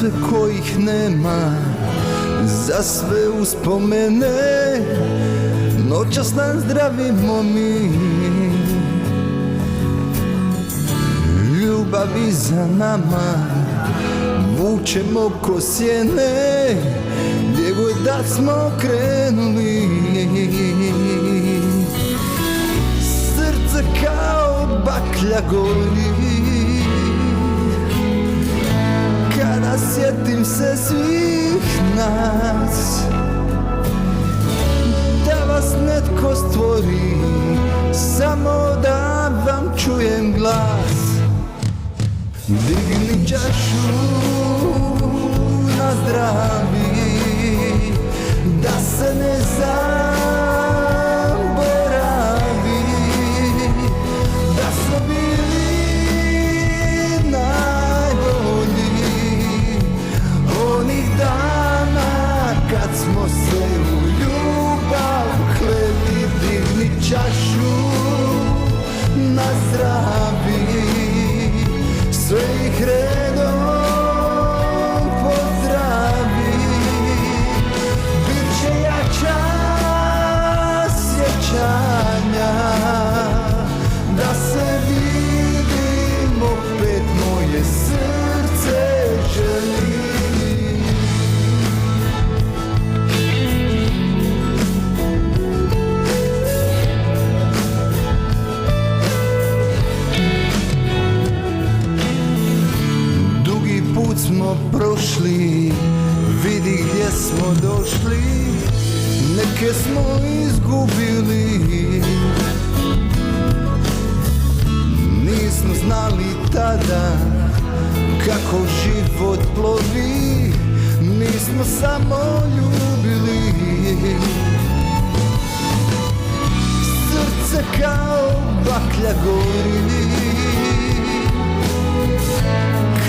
srce kojih nema, za sve uspomene noćas nam zdravimo mi. Ljubavi za nama vučemo ko sjene, gdje god da smo krenuli. Srce kao baklja gori kada sjetim se svih nas. Da vas netko stvori samo da vam čujem glas. Digni čašu na zdravi, da se ne zaboravi, da smo bili najbolji onih dana kad smo se u ljubav kleli. Digni čašu na zdravi, sve ih redom pozdravi. Bit će jača sjećanja, da se vidim opet, moje srce želi. Put smo prošli, vidi gdje smo došli, neke smo izgubili. Nismo znali tada kako život plovi, nismo samo ljubili. Srce kao baklja gori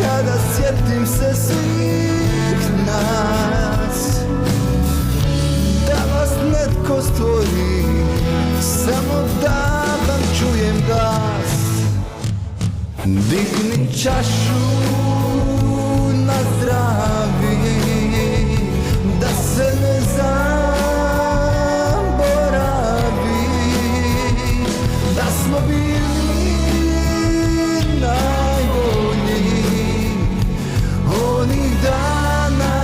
kada sjetim se svih nas. Da vas netko stvori samo da vam čujem glas. Digni čašu na zdravi, da se ne zaboravi, da smo bili najbolji onih dana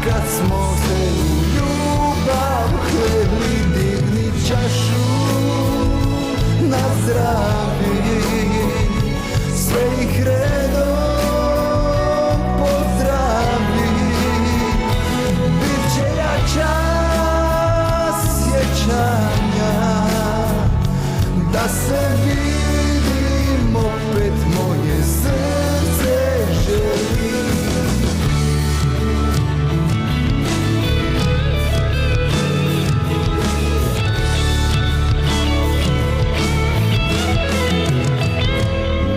kad smo se u ljubav kleli. Digni čašu na zdravi, sve ih redom pozdravi. Bit će jača sjećanja, da se vidim opet, moje srce želi.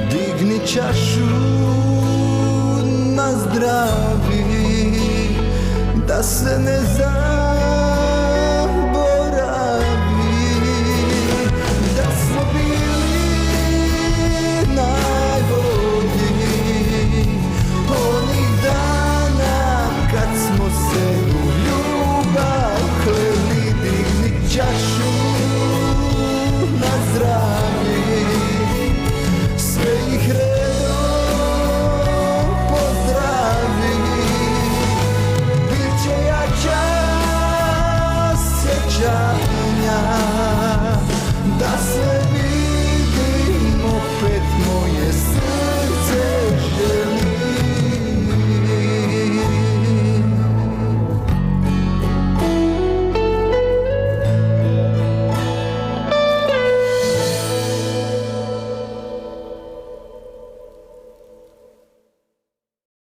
Digni čašu na zdravi, da se ne zaboravi,